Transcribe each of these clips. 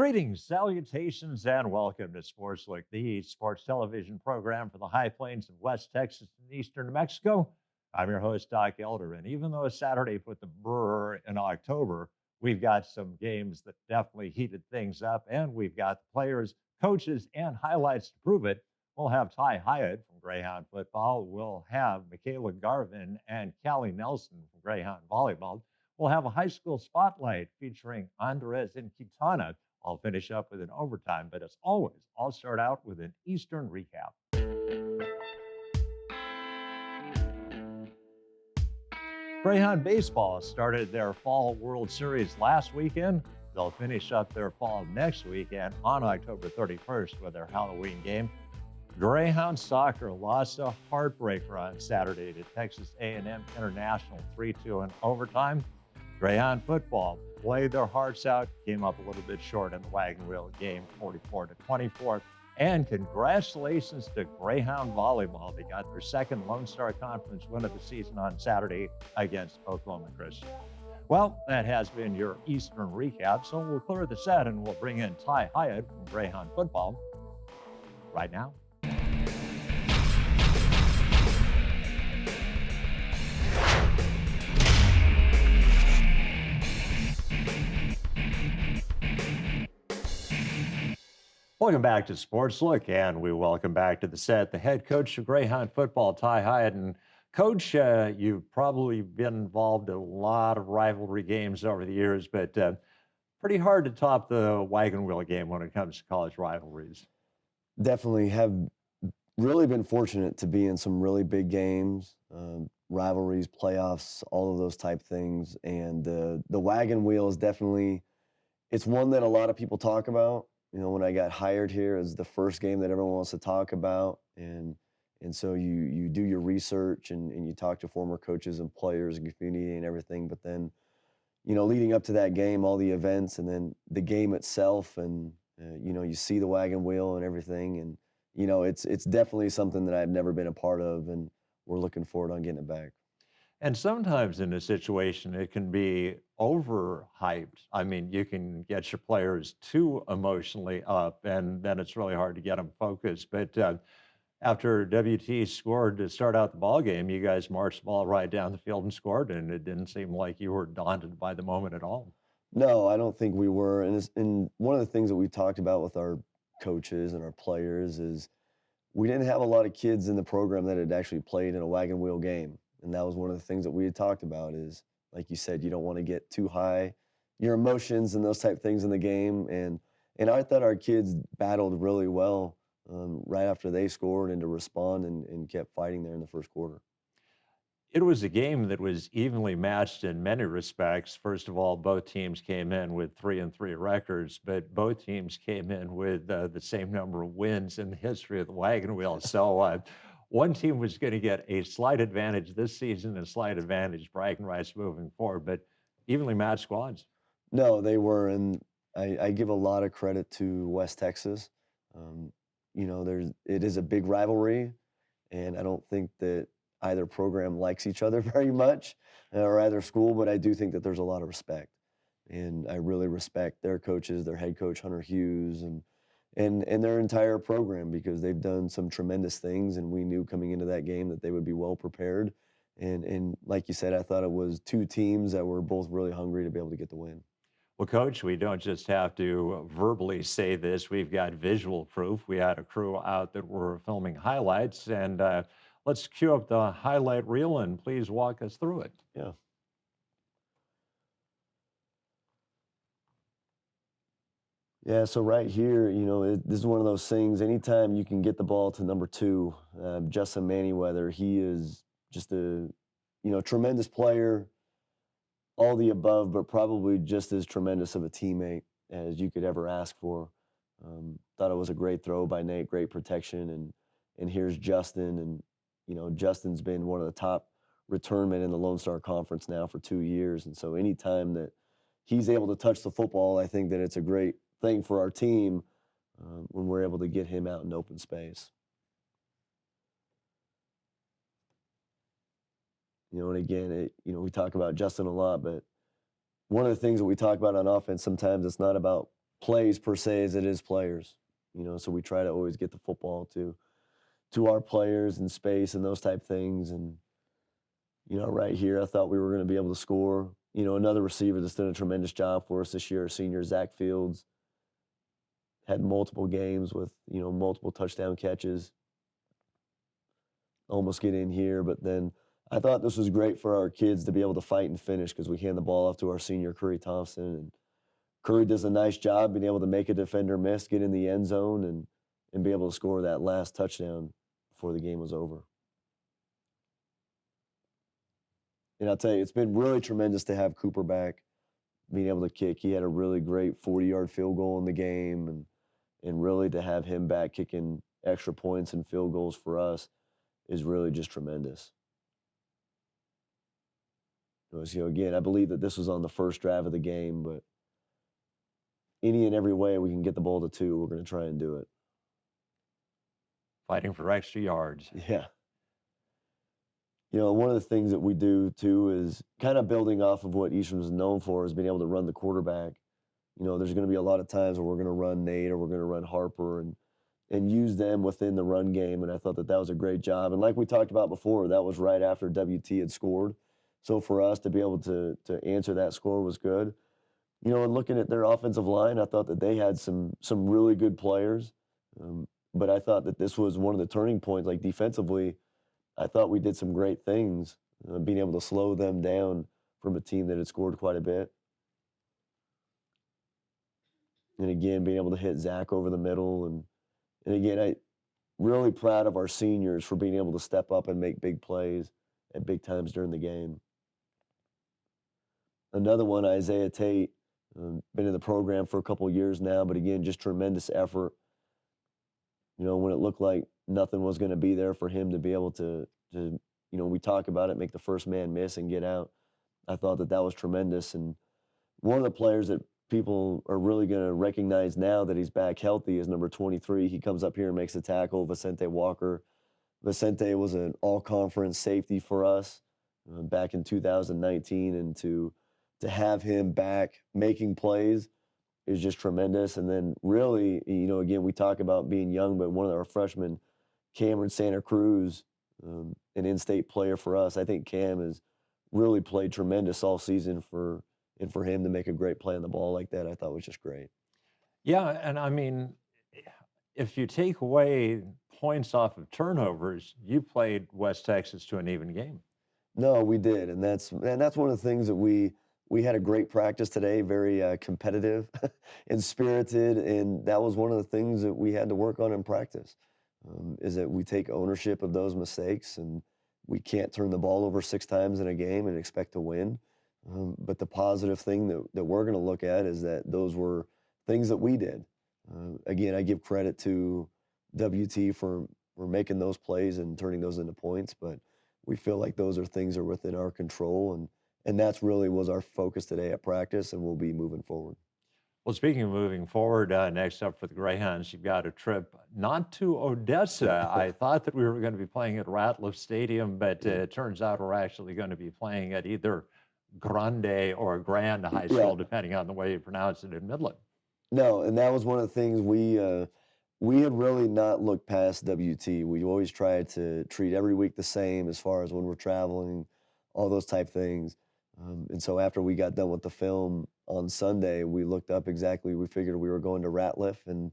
Greetings, salutations, and welcome to Sportslook, the sports television program for the High Plains of West Texas and Eastern New Mexico. I'm your host, Doc Elder, and even though Saturday put the brr in October, we've got some games that definitely heated things up, and we've got the players, coaches, and highlights to prove it. We'll have Ty Hyatt from Greyhound Football. We'll have Michaela Garvin and Callie Nelson from Greyhound Volleyball. We'll have a high school spotlight featuring Andres and Quintana. I'll finish up with an overtime, but as always, I'll start out with an Eastern recap. Greyhound Baseball started their Fall World Series last weekend. They'll finish up their fall next weekend on October 31st with their Halloween game. Greyhound Soccer lost a heartbreaker on Saturday to Texas A&M International 3-2 in overtime. Greyhound Football played their hearts out, came up a little bit short in the wagon wheel game, 44-24. And congratulations to Greyhound Volleyball. They got their second Lone Star Conference win of the season on Saturday against Oklahoma Christian. Well, that has been your Eastern recap, so we'll clear the set and we'll bring in Ty Hyatt from Greyhound Football right now. Welcome back to Sportslook, and we welcome back to the set the head coach of Greyhound Football, Ty Hyatt. And Coach, you've probably been involved in a lot of rivalry games over the years, but pretty hard to top the wagon wheel game when it comes to college rivalries. Definitely have really been fortunate to be in some really big games, rivalries, playoffs, all of those type things. And the wagon wheel is definitely, it's one that a lot of people talk about. You know, when I got hired here, is the first game that everyone wants to talk about. And so you do your research and you talk to former coaches and players and community and everything. But then, you know, leading up to that game, all the events and then the game itself and, you know, you see the wagon wheel and everything. And, you know, it's definitely something that I've never been a part of, and we're looking forward on getting it back. And sometimes in a situation, it can be overhyped. I mean, you can get your players too emotionally up, and then it's really hard to get them focused. But after WT scored to start out the ball game, you guys marched the ball right down the field and scored, and it didn't seem like you were daunted by the moment at all. No, I don't think we were. And one of the things that we talked about with our coaches and our players is we didn't have a lot of kids in the program that had actually played in a wagon wheel game. And that was one of the things that we had talked about is, like you said, you don't want to get too high, your emotions and those type of things in the game. And I thought our kids battled really well right after they scored and to respond and kept fighting there in the first quarter. It was a game that was evenly matched in many respects. First of all, both teams came in with 3-3 records, but both teams came in with the same number of wins in the history of the wagon wheel. So one team was going to get a slight advantage this season and a slight advantage bragging rights moving forward, but evenly matched squads. No, they were, and I give a lot of credit to West Texas. You know, it is a big rivalry, and I don't think that either program likes each other very much, or either school, but I do think that there's a lot of respect. And I really respect their coaches, their head coach, Hunter Hughes, and their entire program because they've done some tremendous things, and we knew coming into that game that they would be well prepared. And like you said, I thought it was two teams that were both really hungry to be able to get the win. Well, Coach, we don't just have to verbally say this. We've got visual proof. We had a crew out that were filming highlights, and let's cue up the highlight reel and please walk us through it. Yeah. Yeah, so right here, you know, this is one of those things, anytime you can get the ball to number 2, Justin Manyweather, he is just a, you know, tremendous player, all the above, but probably just as tremendous of a teammate as you could ever ask for. Thought it was a great throw by Nate, great protection, and here's Justin, and you know Justin's been one of the top return men in the Lone Star Conference now for 2 years, and so anytime that he's able to touch the football, I think that it's a great thing for our team when we're able to get him out in open space. You know, and again, you know, we talk about Justin a lot, but one of the things that we talk about on offense, sometimes it's not about plays per se as it is players. So we try to always get the football to our players in space and those type things. And right here, I thought we were going to be able to score. Another receiver that's done a tremendous job for us this year, senior Zach Fields, had multiple games with multiple touchdown catches. Almost get in here, but then I thought this was great for our kids to be able to fight and finish because we hand the ball off to our senior Curry Thompson, and Curry does a nice job being able to make a defender miss, get in the end zone, and be able to score that last touchdown before the game was over. And I'll tell you, it's been really tremendous to have Cooper back, being able to kick. He had a really great 40-yard field goal in the game, and really to have him back kicking extra points and field goals for us is really just tremendous. Again, I believe that this was on the first drive of the game, but any and every way we can get the ball to 2, we're going to try and do it. Fighting for extra yards. Yeah. One of the things that we do too is kind of building off of what Eastern is known for is being able to run the quarterback. There's going to be a lot of times where we're going to run Nate or we're going to run Harper and use them within the run game. And I thought that was a great job. And like we talked about before, that was right after WT had scored. So for us to be able to answer that score was good. And looking at their offensive line, I thought that they had some really good players. But I thought that this was one of the turning points, like defensively. I thought we did some great things, being able to slow them down from a team that had scored quite a bit. And again, being able to hit Zach over the middle. And again, I'm really proud of our seniors for being able to step up and make big plays at big times during the game. Another one, Isaiah Tate, been in the program for a couple of years now, but again, just tremendous effort. When it looked like nothing was going to be there for him to be able to we talk about it, make the first man miss and get out. I thought that was tremendous. And one of the players that people are really going to recognize now that he's back healthy is number 23. He comes up here and makes a tackle, Vicente Walker. Vicente was an all-conference safety for us back in 2019, and to have him back making plays is just tremendous. And then really, again, we talk about being young, but one of our freshmen, Cameron Santa Cruz, an in-state player for us. I think Cam has really played tremendous all season and for him to make a great play on the ball like that, I thought was just great. Yeah, and I mean, if you take away points off of turnovers, you played West Texas to an even game. No, we did, and that's one of the things that we had a great practice today, very competitive and spirited, and that was one of the things that we had to work on in practice, is that we take ownership of those mistakes, and we can't turn the ball over 6 times in a game and expect to win. But the positive thing that we're going to look at is that those were things that we did. Again, I give credit to WT for making those plays and turning those into points, but we feel like those are things that are within our control, and that's really was our focus today at practice, and we'll be moving forward. Well, speaking of moving forward, next up for the Greyhounds, you've got a trip not to Odessa. I thought that we were going to be playing at Ratliff Stadium, but it turns out we're actually going to be playing at either Grande or Grand High School, depending on the way you pronounce it in Midland. No, and that was one of the things we had really not looked past WT. We always tried to treat every week the same as far as when we're traveling, all those type things. And so after we got done with the film on Sunday, we looked up exactly. We figured we were going to Ratliff, and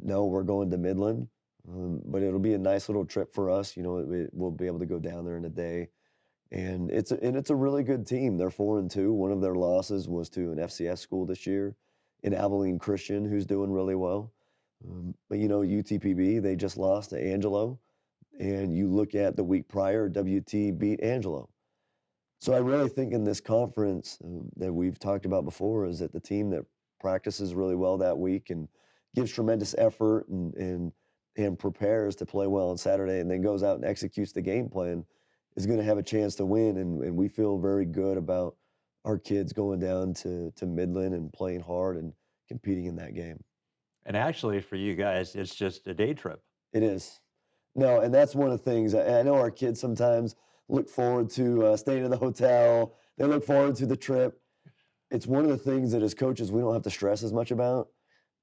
no, we're going to Midland. But it'll be a nice little trip for us. We'll be able to go down there in a day. And it's a really good team. They're 4-2. One of their losses was to an FCS school this year in Abilene Christian, who's doing really well. But UTPB, they just lost to Angelo. And you look at the week prior, WT beat Angelo. So I really think in this conference that we've talked about before is that the team that practices really well that week and gives tremendous effort and prepares to play well on Saturday and then goes out and executes the game plan is going to have a chance to win. And we feel very good about our kids going down to Midland and playing hard and competing in that game. And actually, for you guys, it's just a day trip. It is. No, and that's one of the things. I know our kids sometimes look forward to staying in the hotel. They look forward to the trip. It's one of the things that as coaches we don't have to stress as much about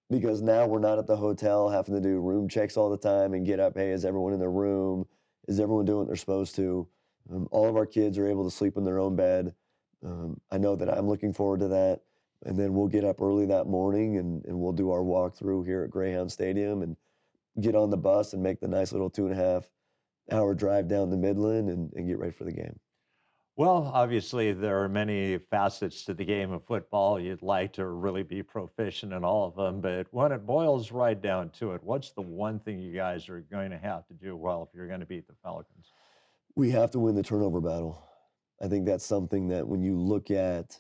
because now we're not at the hotel having to do room checks all the time and get up, hey, is everyone in their room? Is everyone doing what they're supposed to? All of our kids are able to sleep in their own bed. I know that I'm looking forward to that. And then we'll get up early that morning and we'll do our walkthrough here at Greyhound Stadium and get on the bus and make the nice little 2.5-hour drive down to Midland and get ready for the game. Well, obviously, there are many facets to the game of football. You'd like to really be proficient in all of them, but when it boils right down to it, what's the one thing you guys are going to have to do well if you're going to beat the Falcons? We have to win the turnover battle. I think that's something that when you look at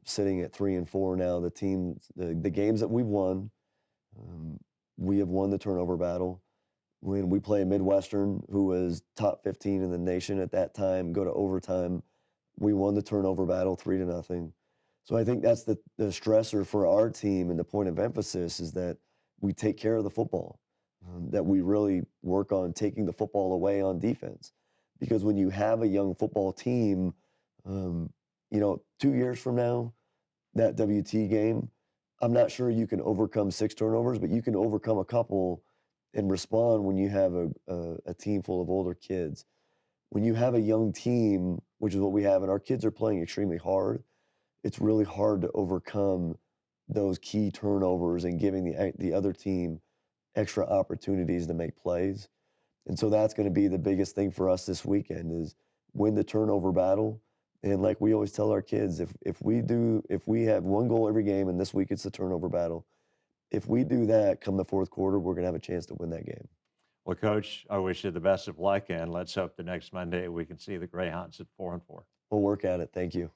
sitting at 3-4 now, the games that we've won, we have won the turnover battle. When we play Midwestern, who was top 15 in the nation at that time, go to overtime, we won the turnover battle 3-0. So I think that's the stressor for our team, and the point of emphasis is that we take care of the football, that we really work on taking the football away on defense. Because when you have a young football team, 2 years from now, that WT game, I'm not sure you can overcome 6 turnovers, but you can overcome a couple and respond when you have a team full of older kids. When you have a young team, which is what we have, and our kids are playing extremely hard, it's really hard to overcome those key turnovers and giving the other team extra opportunities to make plays. And so that's going to be the biggest thing for us this weekend is win the turnover battle. And like we always tell our kids, if we have one goal every game, and this week it's the turnover battle, if we do that come the fourth quarter, we're going to have a chance to win that game. Well, Coach, I wish you the best of luck, and let's hope the next Monday we can see the Greyhounds at 4-4. We'll work at it. Thank you.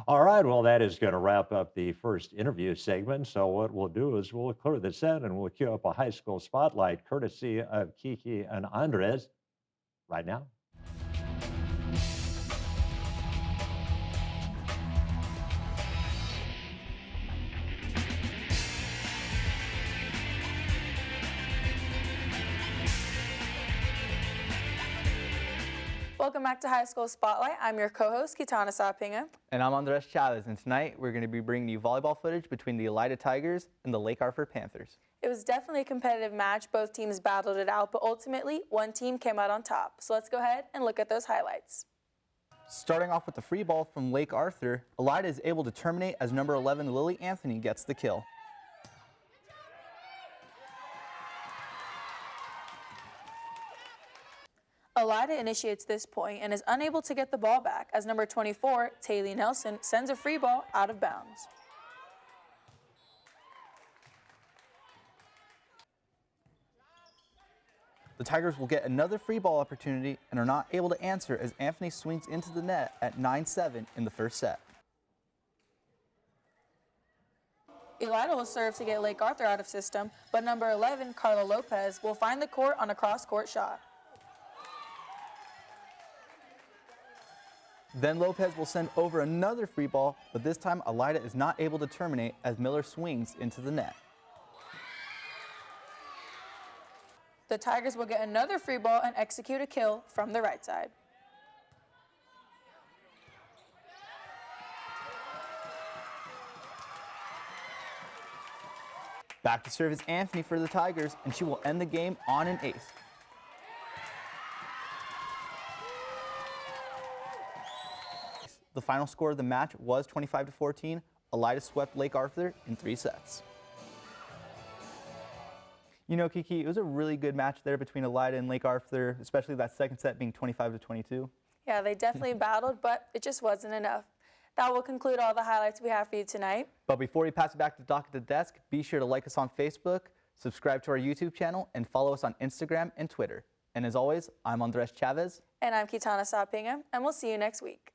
All right. Well, that is going to wrap up the first interview segment. So what we'll do is we'll clear the set and we'll cue up a high school spotlight courtesy of Kiki and Andres right now. Welcome back to High School Spotlight. I'm your co-host, Kitana Sapinga. And I'm Andres Chavez, and tonight we're going to be bringing you volleyball footage between the Elida Tigers and the Lake Arthur Panthers. It was definitely a competitive match. Both teams battled it out, but ultimately, one team came out on top. So let's go ahead and look at those highlights. Starting off with the free ball from Lake Arthur, Elida is able to terminate as number 11 Lily Anthony gets the kill. Elida initiates this point and is unable to get the ball back as number 24, Taylor Nelson, sends a free ball out of bounds. The Tigers will get another free ball opportunity and are not able to answer as Anthony swings into the net at 9-7 in the first set. Elida will serve to get Lake Arthur out of system, but number 11, Carla Lopez, will find the court on a cross-court shot. Then Lopez will send over another free ball, but this time Elida is not able to terminate as Miller swings into the net. The Tigers will get another free ball and execute a kill from the right side. Back to serve is Anthony for the Tigers, and she will end the game on an ace. The final score of the match was 25-14. Elida swept Lake Arthur in 3 sets. You know, Kiki, it was a really good match there between Elida and Lake Arthur, especially that second set being 25-22. Yeah, they definitely battled, but it just wasn't enough. That will conclude all the highlights we have for you tonight. But before we pass it back to Doc at the desk, be sure to like us on Facebook, subscribe to our YouTube channel, and follow us on Instagram and Twitter. And as always, I'm Andres Chavez. And I'm Kitana Sapinga, and we'll see you next week.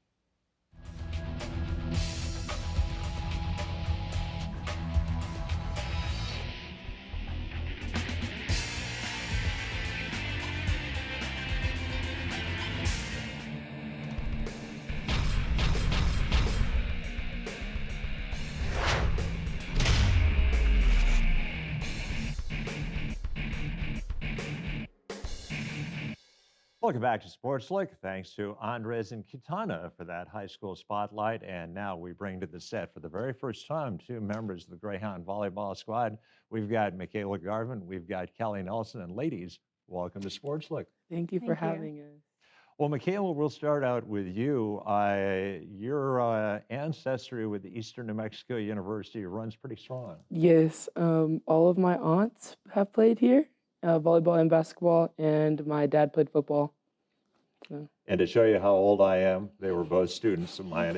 Welcome back to Sportslook. Thanks to Andres and Kitana for that high school spotlight. And now we bring to the set for the very first time two members of the Greyhound volleyball squad. We've got Michaela Garvin, we've got Kelly Nelson, and ladies, welcome to Sportslook. Thank you for Thank you. having us. Well, Michaela, we'll start out with you. Your ancestry with Eastern New Mexico University runs pretty strong. Yes, all of my aunts have played here, volleyball and basketball, and my dad played football. So, And to show you how old I am, they were both students of mine.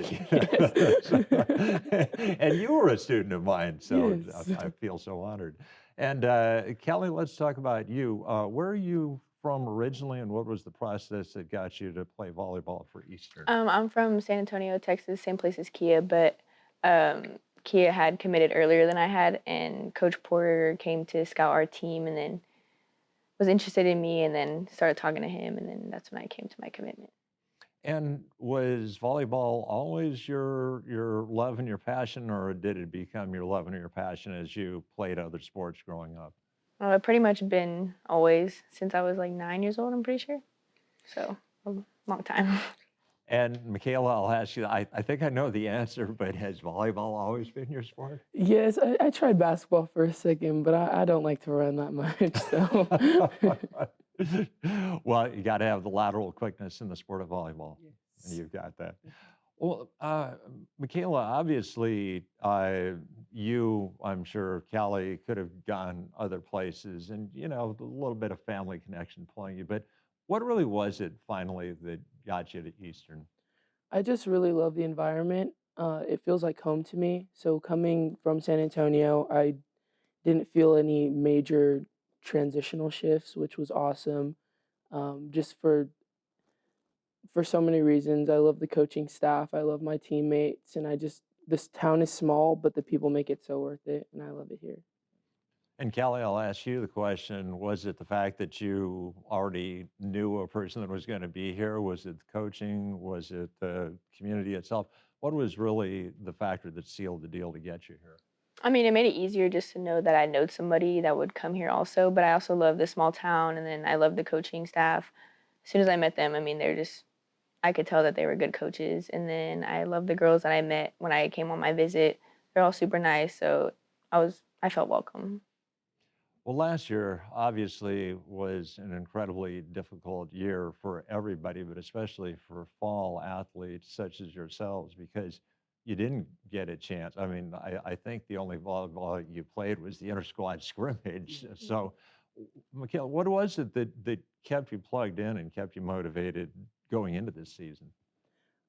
And you were a student of mine, so yes. I feel so honored. And Kelly, let's talk about you. Where are you from originally, and what was the process that got you to play volleyball for Eastern? I'm from San Antonio, Texas, same place as Kia, but Kia had committed earlier than I had, and Coach Porter came to scout our team and then was interested in me and then started talking to him, and then that's when I came to my commitment. And was volleyball always your love and your passion, or did it become your love and your passion as you played other sports growing up? I've pretty much been always since I was like 9 years old, I'm pretty sure. So a long time. And Michaela, I'll ask you, I think I know the answer, but has volleyball always been your sport? Yes, I tried basketball for a second, but I don't like to run that much. So, Well, you got to have the lateral quickness in the sport of volleyball, and yes. you've got that. Well, Michaela, obviously, you, I'm sure, Callie, could have gone other places and, you know, a little bit of family connection pulling you. But what really was it finally that got you to Eastern? I just really love the environment. It feels like home to me. So coming from San Antonio, I didn't feel any major transitional shifts, which was awesome. Just for so many reasons. I love the coaching staff. I love my teammates, and this town is small, but the people make it so worth it, and I love it here. And Callie, I'll ask you the question, was it the fact that you already knew a person that was going to be here? Was it the coaching? Was it the community itself? What was really the factor that sealed the deal to get you here? I mean, it made it easier just to know that I knowed somebody that would come here also, but I also love the small town, and then I love the coaching staff. As soon as I met them, I mean, I could tell that they were good coaches. And then I love the girls that I met when I came on my visit. They're all super nice, so I felt welcome. Well, last year obviously was an incredibly difficult year for everybody, but especially for fall athletes such as yourselves, because you didn't get a chance. I mean, I think the only volleyball you played was the inter-squad scrimmage. So, Mikhail, what was it that kept you plugged in and kept you motivated going into this season?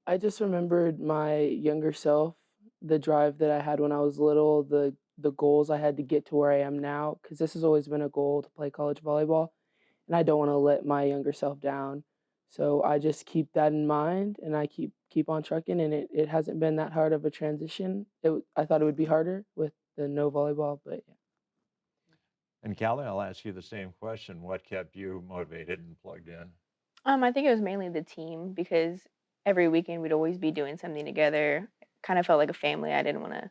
I just remembered my younger self, the drive that I had when I was little, the goals I had to get to where I am now, because this has always been a goal to play college volleyball, and I don't want to let my younger self down. So I just keep that in mind, and I keep on trucking, and it hasn't been that hard of a transition. I thought it would be harder with the no volleyball, but yeah. And Callie, I'll ask you the same question. What kept you motivated and plugged in? I think it was mainly the team because every weekend we'd always be doing something together. Kind of felt like a family. I didn't want to,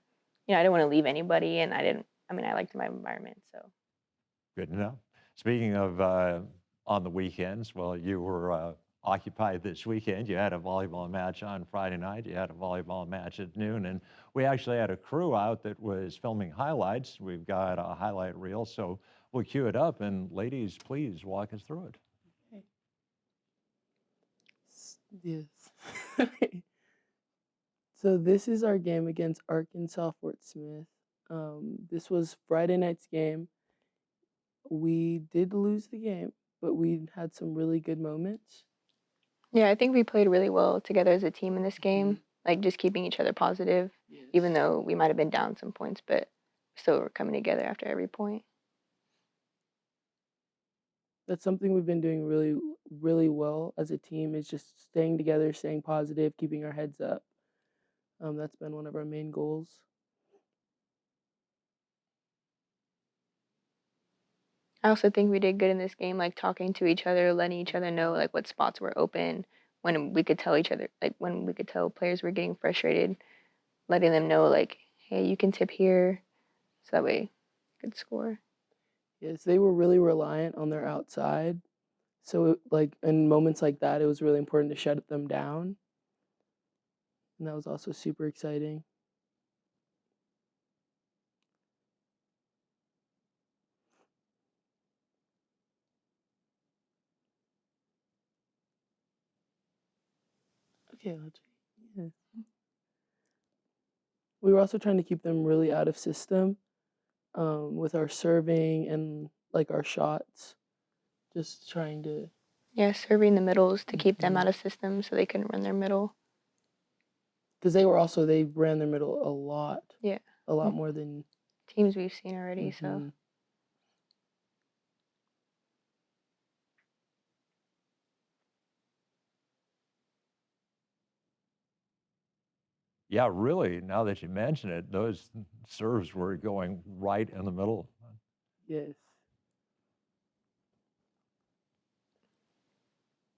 I didn't want to leave anybody, and I liked my environment, so. Good to know. Speaking of on the weekends, well, you were occupied this weekend. You had a volleyball match on Friday night. You had a volleyball match at noon, and we actually had a crew out that was filming highlights. We've got a highlight reel, so we'll cue it up. And ladies, please walk us through it. Yes. So this is our game against Arkansas Fort Smith. This was Friday night's game. We did lose the game, but we had some really good moments. Yeah, I think we played really well together as a team in this game, like just keeping each other positive, even though we might have been down some points, but still we're coming together after every point. That's something we've been doing really, really well as a team, is just staying together, staying positive, keeping our heads up. That's been one of our main goals. I also think we did good in this game, like talking to each other, letting each other know like what spots were open, when we could tell each other, like when we could tell players were getting frustrated, letting them know like, hey, you can tip here, so that way we could score. Yes, they were really reliant on their outside. So, like, in moments like that, it was really important to shut them down, and that was also super exciting. Okay, Audrey. Yeah. We were also trying to keep them really out of system, with our serving and, like, our shots. Just trying to Yeah, serving the middles to keep them Mhm. out of system so they can run their middle. 'Cause they ran their middle Yeah. a lot Mm, more than Teams we've seen already, so. Mhm. Yeah, really, now that you mention it, those serves were going right in the middle. Yes.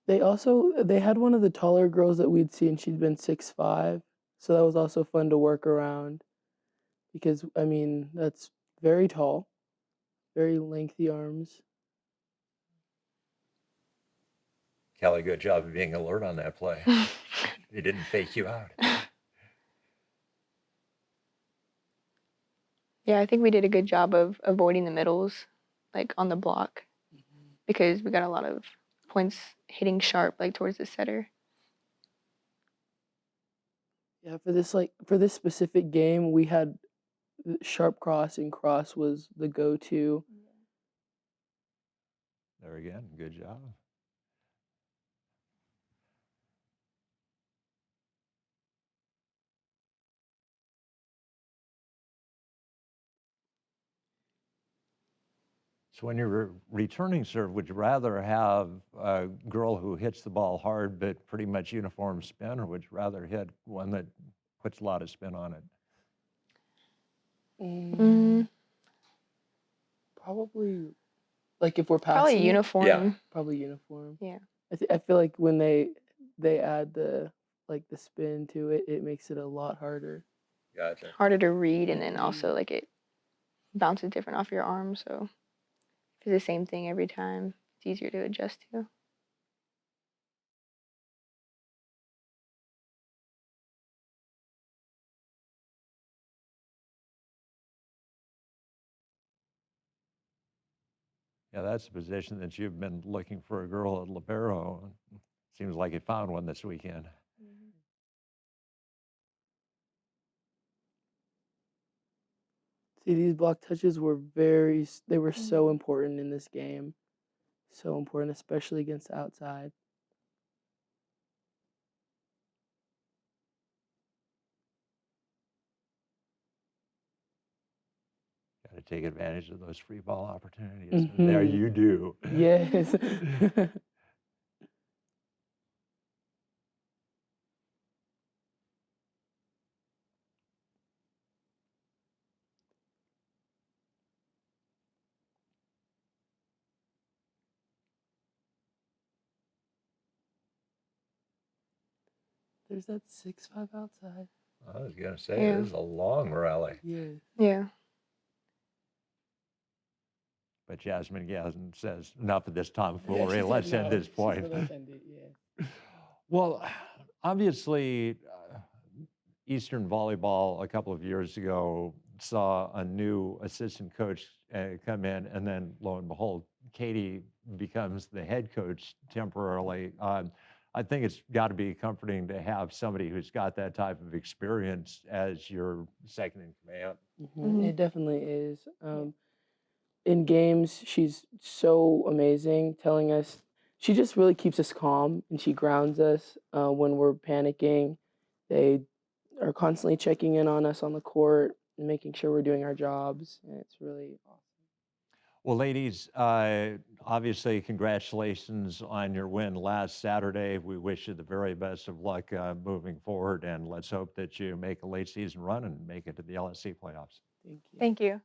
They had one of the taller girls that we'd seen, she'd been 6'5", so that was also fun to work around because, I mean, that's very tall, very lengthy arms. Kelly, good job of being alert on that play. He didn't fake you out. Yeah, I think we did a good job of avoiding the middles, like on the block, because we got a lot of points hitting sharp, like towards the setter. Yeah, for this specific game, we had sharp cross and cross was the go-to. There again, good job. So when you're returning serve, would you rather have a girl who hits the ball hard but pretty much uniform spin, or would you rather hit one that puts a lot of spin on it? Mm, Probably, like, if we're Probably passing it, uniform. probably uniform. Yeah. I feel like when they add the spin to it, it makes it a lot harder. Gotcha. Harder to read, and then Mhm. also like it bounces different off your arm, so if it's the same thing every time, it's easier to adjust to. Yeah, that's the position that you've been looking for a girl at libero. Seems like you found one this weekend. See, these block touches were they were so important in this game. So important, especially against the outside. Got to take advantage of those free ball opportunities. And there Mhm. you do. Yes. There's that 6'5" outside. I was going to say, Yeah. this is a long rally. Yes. Yeah. But Jasmine Gazin says, enough of this tomfoolery. Yeah, she Let's said end no. this She point. said let's end it, yeah. Well, obviously, Eastern Volleyball a couple of years ago saw a new assistant coach come in, and then lo and behold, Katie becomes the head coach temporarily. I think it's got to be comforting to have somebody who's got that type of experience as your second in command. Mhm. It definitely is. In games, she's so amazing, telling us. She just really keeps us calm and she grounds us when we're panicking. They are constantly checking in on us on the court and making sure we're doing our jobs. And it's really awesome. Well, ladies, obviously, congratulations on your win last Saturday. We wish you the very best of luck moving forward, and let's hope that you make a late season run and make it to the LSC playoffs. Thank you. Thank you.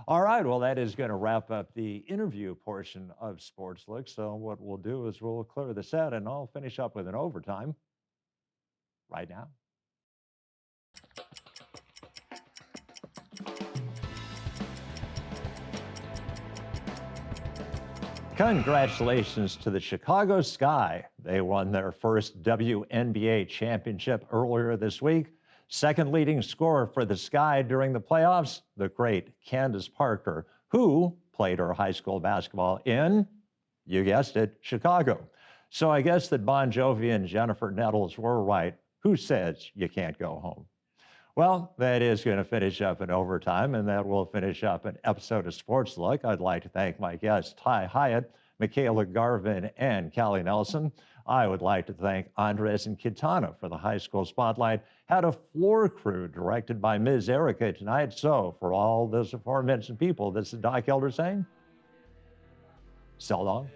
All right, well, that is going to wrap up the interview portion of Sportslook. So what we'll do is we'll clear the set, and I'll finish up with an overtime right now. Congratulations to the Chicago Sky. They won their first WNBA championship earlier this week. Second leading scorer for the Sky during the playoffs, the great Candace Parker, who played her high school basketball in, you guessed it, Chicago. So I guess that Bon Jovi and Jennifer Nettles were right. Who says you can't go home? Well, that is going to finish up in overtime, and that will finish up an episode of Sportslook. I'd like to thank my guests, Ty Hyatt, Michaela Garvin, and Callie Nelson. I would like to thank Andres and Kitana for the high school spotlight. Had a floor crew directed by Ms. Erica tonight. So for all those aforementioned people, this is Doc Elder saying, so long.